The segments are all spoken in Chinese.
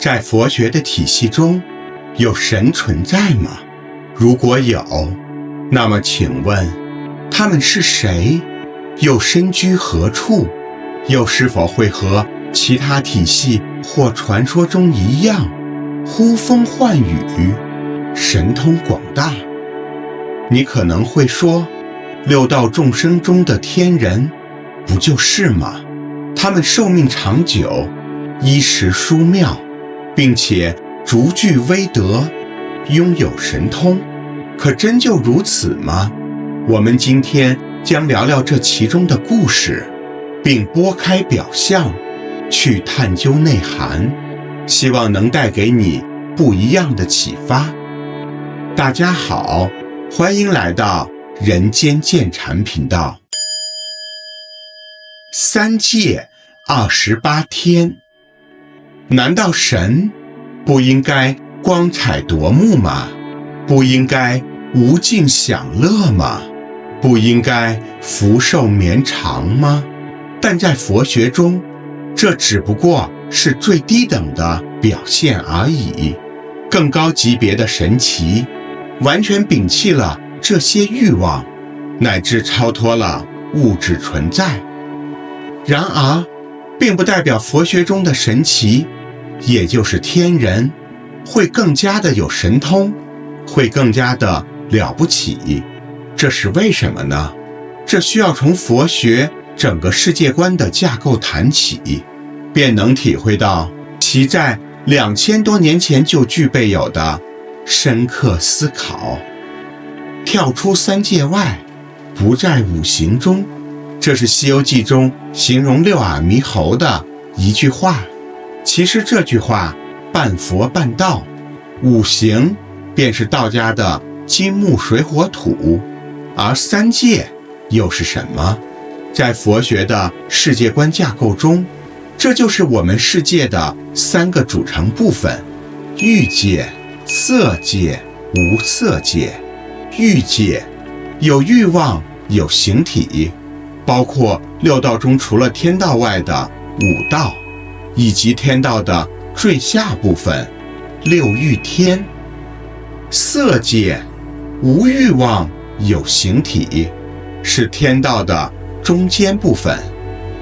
在佛学的体系中，有神存在吗？如果有，那么请问，他们是谁？又身居何处？又是否会和其他体系或传说中一样，呼风唤雨，神通广大？你可能会说，六道众生中的天人，不就是吗？他们寿命长久，衣食殊妙，并且逐具威德，拥有神通。可真就如此吗？我们今天将聊聊这其中的故事，并拨开表象，去探究内涵，希望能带给你不一样的启发。大家好，欢迎来到人间见禅频道。三界28天，难道神不应该光彩夺目吗？不应该无尽享乐吗？不应该福寿绵长吗？但在佛学中，这只不过是最低等的表现而已。更高级别的神奇，完全摒弃了这些欲望，乃至超脱了物质存在。然而，并不代表佛学中的神奇，也就是天人，会更加的有神通，会更加的了不起。这是为什么呢？这需要从佛学整个世界观的架构谈起，便能体会到其在2000多年前就具备有的深刻思考。跳出三界外，不在五行中，这是《西游记》中形容六耳猕猴的一句话。其实这句话半佛半道，五行便是道家的金木水火土，而三界又是什么？在佛学的世界观架构中，这就是我们世界的3个组成部分：欲界、色界、无色界。欲界有欲望，有形体，包括六道中除了天道外的五道，以及天道的最下部分六欲天。色界无欲望，有形体，是天道的中间部分，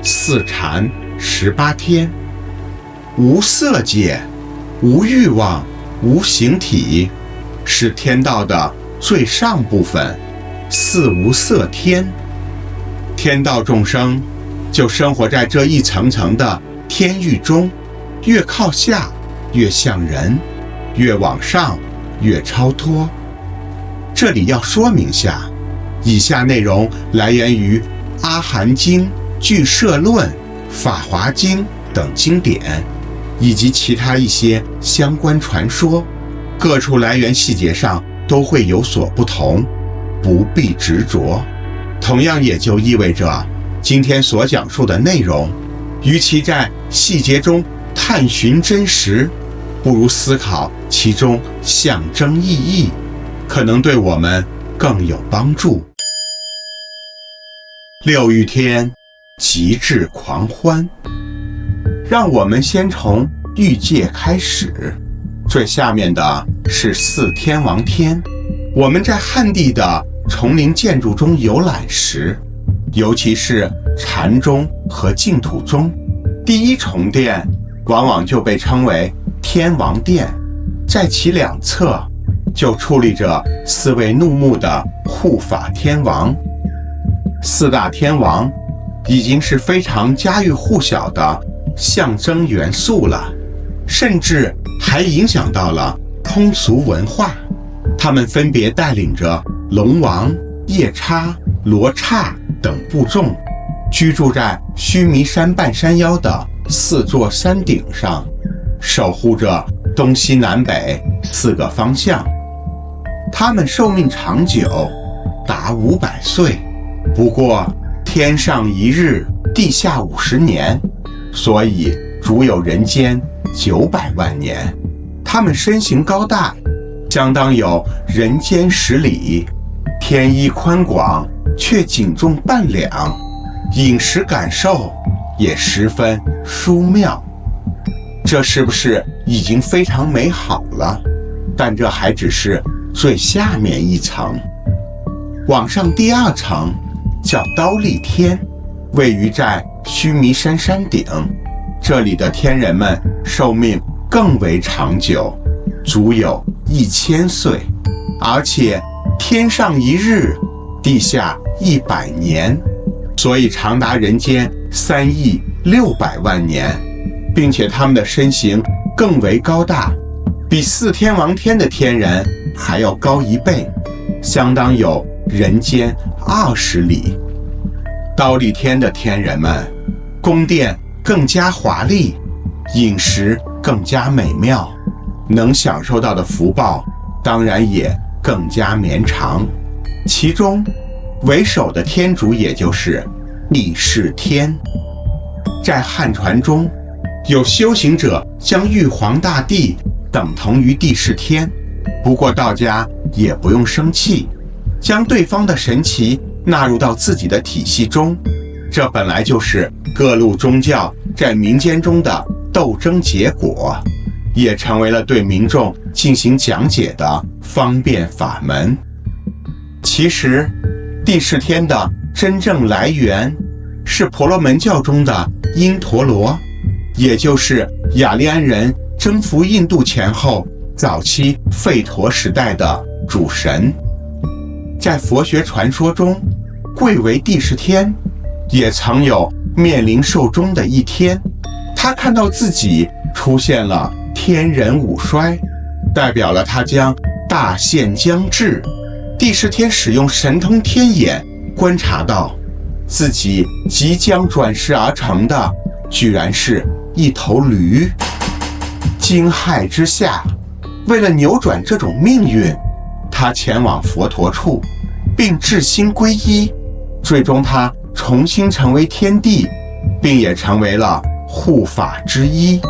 四禅18天。无色界无欲望，无形体，是天道的最上部分，四无色天。天道众生就生活在这一层层的天域中，越靠下越像人，越往上越超脱。这里要说明下，以下内容来源于《阿含经》、《俱舍论》、《法华经》等经典，以及其他一些相关传说，各处来源细节上都会有所不同，不必执着。同样也就意味着，今天所讲述的内容，与其在细节中探寻真实，不如思考其中象征意义，可能对我们更有帮助。六欲天，极致狂欢。让我们先从欲界开始。最下面的是四天王天。我们在汉地的丛林建筑中游览时，尤其是禅宗和净土宗，第一重殿往往就被称为天王殿，在其两侧就矗立着4位怒目的护法天王。4大天王已经是非常家喻户晓的象征元素了，甚至还影响到了通俗文化。他们分别带领着龙王、夜叉、罗刹等部众，居住在须弥山半山腰的4座山顶上，守护着东西南北4个方向。他们寿命长久，达500岁。不过天上1日，地下50年，所以足有人间900万年。他们身形高大，相当有人间10里，天衣宽广，却仅重半两，饮食感受也十分殊妙。这是不是已经非常美好了，但这还只是最下面一层。往上第2层叫刀立天，位于在须弥山山顶，这里的天人们寿命更为长久，足有1000岁，而且天上1日，地下100年，所以长达人间3亿600万年，并且他们的身形更为高大，比4天王天的天人还要高1倍，相当有人间20里。刀立天的天人们宫殿更加华丽，饮食更加美妙，能享受到的福报当然也更加绵长。其中为首的天主也就是帝释天。在汉传中，有修行者将玉皇大帝等同于帝释天，不过道家也不用生气，将对方的神奇纳入到自己的体系中，这本来就是各路宗教在民间中的斗争结果，也成为了对民众进行讲解的方便法门。其实帝释天的真正来源是婆罗门教中的因陀罗，也就是雅利安人征服印度前后早期吠陀时代的主神。在佛学传说中，贵为帝释天也曾有面临寿终的一天，他看到自己出现了天人五衰，代表了他将大限将至。帝释天使用神通天眼观察到，自己即将转世而成的居然是一头驴。惊骇之下，为了扭转这种命运，他前往佛陀处，并至心皈依，最终他重新成为天帝，并也成为了护法之一。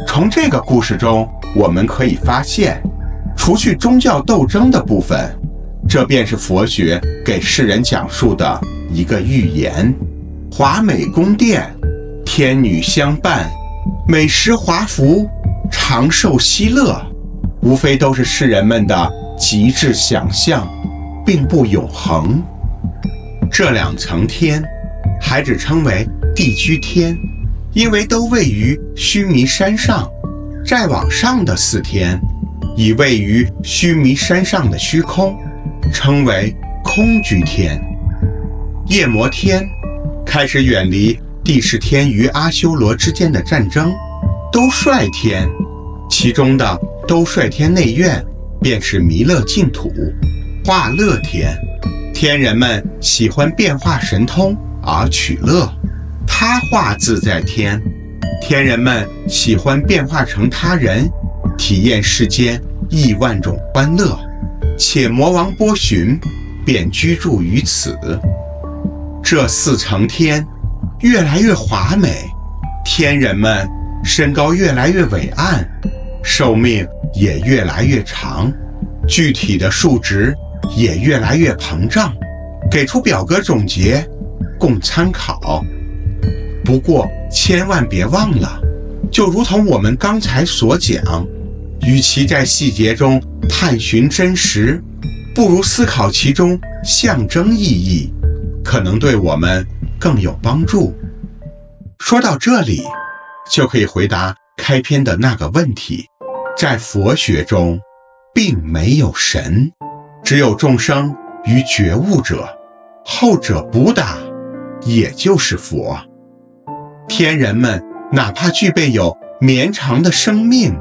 从这个故事中，我们可以发现，除去宗教斗争的部分，这便是佛学给世人讲述的一个寓言。华美宫殿，天女相伴，美食华服，长寿喜乐，无非都是世人们的极致想象，并不永恒。这2层天还只称为地居天，因为都位于须弥山上。再往上的4天已位于须弥山上的虚空，称为空居天。夜摩天开始远离帝释天与阿修罗之间的战争。兜率天，其中的兜率天内院便是弥勒净土。化乐天，天人们喜欢变化神通而取乐。他化自在天，天人们喜欢变化成他人，体验世间亿万种欢乐。且魔王波旬便居住于此。这4层天越来越华美，天人们身高越来越伟岸，寿命也越来越长，具体的数值也越来越膨胀，给出表格总结供参考。不过千万别忘了，就如同我们刚才所讲，与其在细节中探寻真实，不如思考其中象征意义，可能对我们更有帮助。说到这里，就可以回答开篇的那个问题，在佛学中并没有神，只有众生与觉悟者，后者不打，也就是佛。天人们哪怕具备有绵长的生命，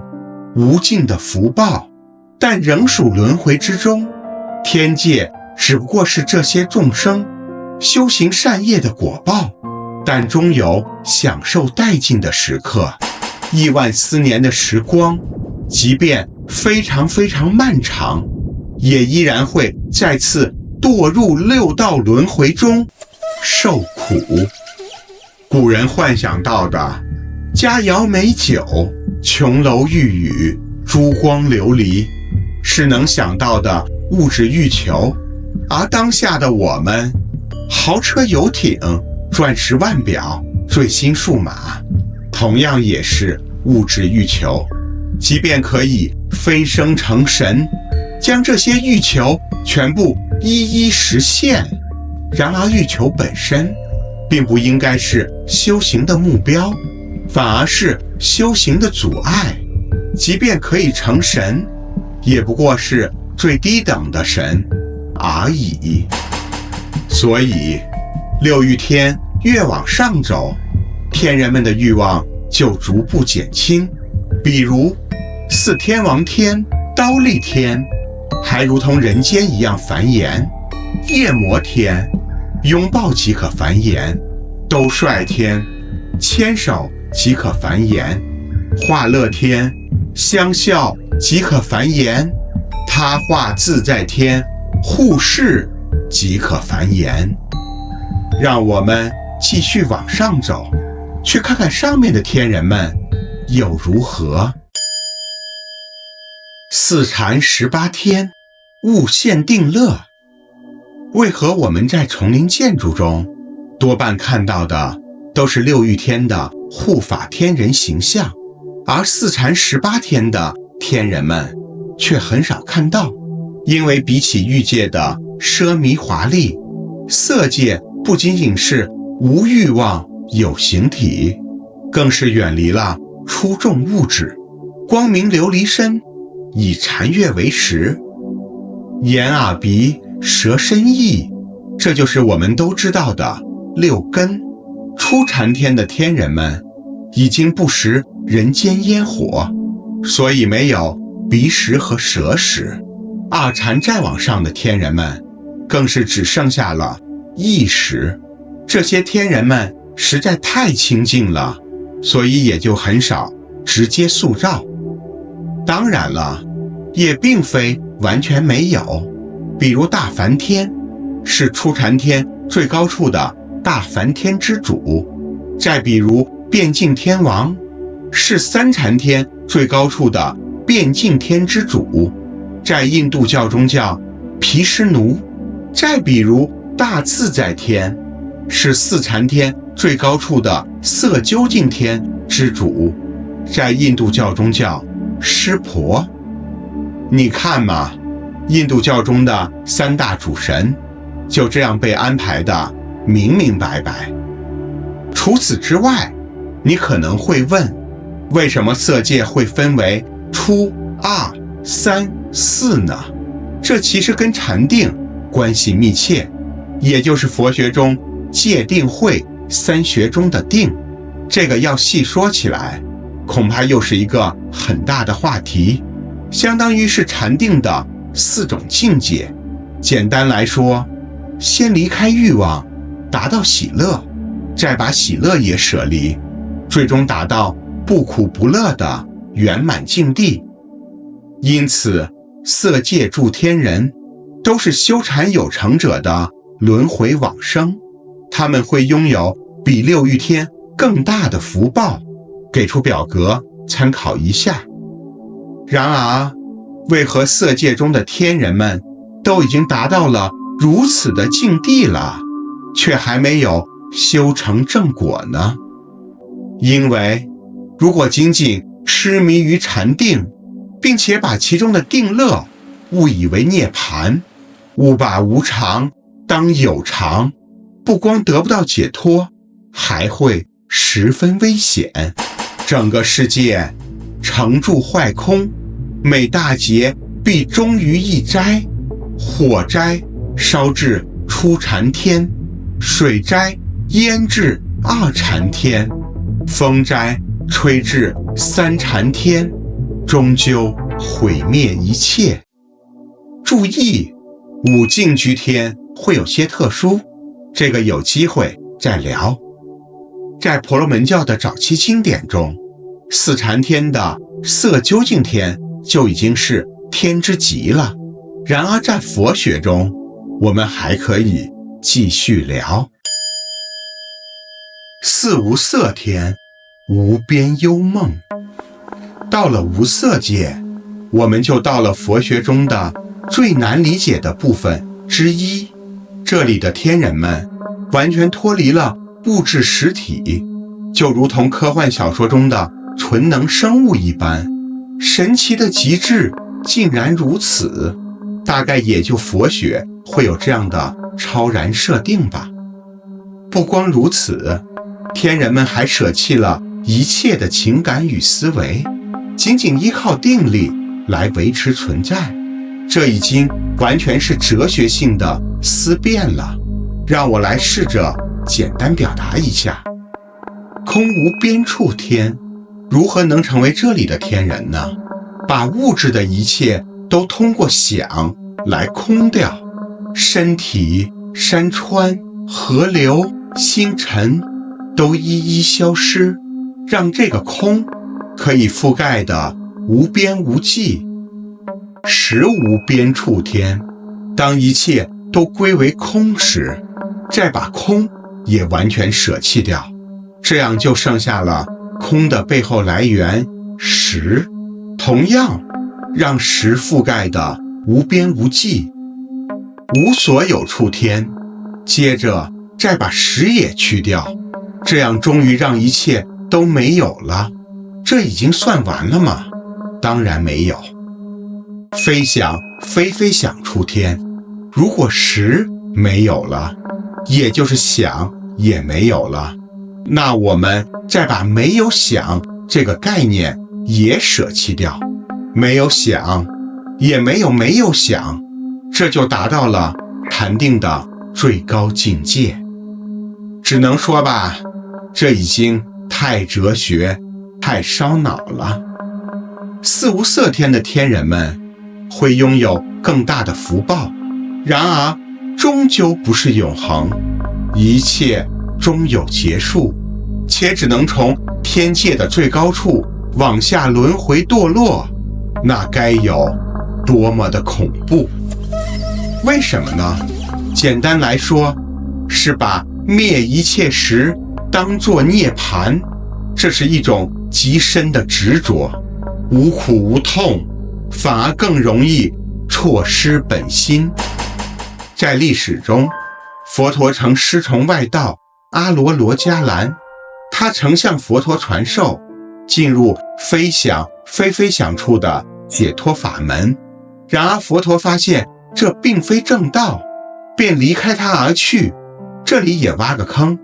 无尽的福报，但仍属轮回之中。天界只不过是这些众生修行善业的果报，但终有享受殆尽的时刻。亿万丝年的时光，即便非常非常漫长，也依然会再次堕入6道轮回中受苦。古人幻想到的佳肴美酒、琼楼玉宇、珠光琉璃，是能想到的物质欲求，而当下的我们，豪车游艇、钻石腕表、最新数码，同样也是物质欲求。即便可以飞升成神，将这些欲求全部一一实现，然而欲求本身并不应该是修行的目标，反而是修行的阻碍。即便可以成神，也不过是最低等的神而已。所以六欲天越往上走，天人们的欲望就逐步减轻。比如四天王天、刀立天还如同人间一样繁衍，夜魔天拥抱即可繁衍，兜率天牵手即可繁衍，化乐天相笑即可繁衍，他化自在天护世即可繁衍。让我们继续往上走，去看看上面的天人们又如何。四禅18天，悟现定乐。为何我们在丛林建筑中多半看到的都是六欲天的护法天人形象，而四禅18天的天人们却很少看到？因为比起欲界的奢靡华丽，色界不仅仅是无欲望有形体，更是远离了出众物质，光明琉璃身，以禅悦为食，眼耳鼻舌身意，这就是我们都知道的六根。初禅天的天人们已经不食人间烟火，所以没有鼻食和舌食。二禅再往上的天人们更是只剩下了意识。这些天人们实在太清净了，所以也就很少直接塑造。当然了，也并非完全没有，比如大梵天是初禅天最高处的大梵天之主，再比如变净天王是三禅天最高处的变净天之主，在印度教中叫毗湿奴。再比如大自在天是四禅天最高处的色究竟天之主，在印度教中叫湿婆。你看嘛，印度教中的三大主神就这样被安排的明明白白。除此之外，你可能会问，为什么色界会分为初、二、三、四呢？这其实跟禅定关系密切，也就是佛学中戒定慧三学中的定。这个要细说起来，恐怕又是一个很大的话题，相当于是禅定的4种境界。简单来说，先离开欲望，达到喜乐，再把喜乐也舍离，最终达到不苦不乐的圆满境地。因此，色界诸天人都是修禅有成者的轮回往生，他们会拥有比六欲天更大的福报，给出表格参考一下。然而，为何色界中的天人们都已经达到了如此的境地了，却还没有修成正果呢？因为如果仅仅痴迷于禅定，并且把其中的定乐误以为涅槃，误把无常当有常，不光得不到解脱，还会十分危险。整个世界成住坏空，每大劫必终于一灾。火灾烧至初禅天，水灾淹至二禅天，风灾吹至三禅天，终究毁灭一切。注意，五净居天会有些特殊，这个有机会再聊。在婆罗门教的早期经典中，四禅天的色究竟天就已经是天之极了。然而在佛学中，我们还可以继续聊。四无色天，无边幽梦。到了无色界，我们就到了佛学中的最难理解的部分之一。这里的天人们完全脱离了物质实体，就如同科幻小说中的纯能生物一般，神奇的极致竟然如此，大概也就佛学会有这样的超然设定吧。不光如此，天人们还舍弃了一切的情感与思维，仅仅依靠定力来维持存在，这已经完全是哲学性的思辨了。让我来试着简单表达一下。空无边处天，如何能成为这里的天人呢？把物质的一切都通过想来空掉，身体、山川、河流、星辰都一一消失，让这个空可以覆盖的无边无际。实无边处天，当一切都归为空时，再把空也完全舍弃掉，这样就剩下了空的背后来源实，同样让实覆盖的无边无际。无所有处天，接着再把实也去掉，这样终于让一切都没有了。这已经算完了吗？当然没有。非想非非想出天，如果实没有了，也就是想也没有了，那我们再把没有想这个概念也舍弃掉，没有想也没有想，这就达到了禅定的最高境界。只能说吧，这已经太哲学太烧脑了。四无色天的天人们会拥有更大的福报，然而终究不是永恒，一切终有结束，且只能从天界的最高处往下轮回堕落，那该有多么的恐怖。为什么呢？简单来说，是把灭一切时当作涅槃，这是一种极深的执着，无苦无痛，反而更容易错失本心。在历史中，佛陀曾师从外道阿罗罗伽蓝，他曾向佛陀传授进入非想非非想处的解脱法门，然而佛陀发现这并非正道，便离开他而去。这里也挖个坑，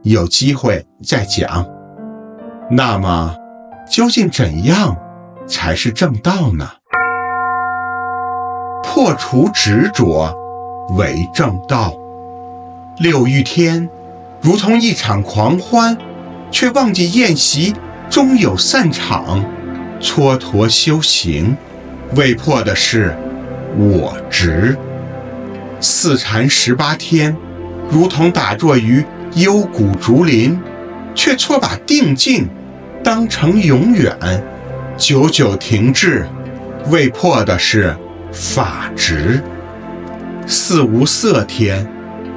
有机会再讲。那么究竟怎样才是正道呢？破除执着为正道。六欲天如同一场狂欢，却忘记宴席终有散场，蹉跎修行，为破的是我执。四禅18天如同打坐于幽谷竹林，却错把定境当成永远，久久停滞，为破的是法执。四无色天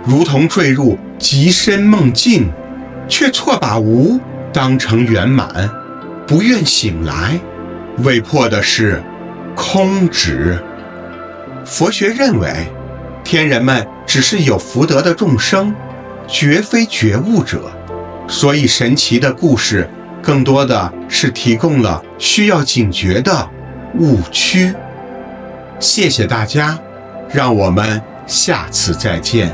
如同坠入极深梦境，却错把无当成圆满，不愿醒来，为破的是空执。佛学认为，天人们只是有福德的众生，绝非觉悟者，所以神奇的故事更多的是提供了需要警觉的误区。谢谢大家，让我们下次再见。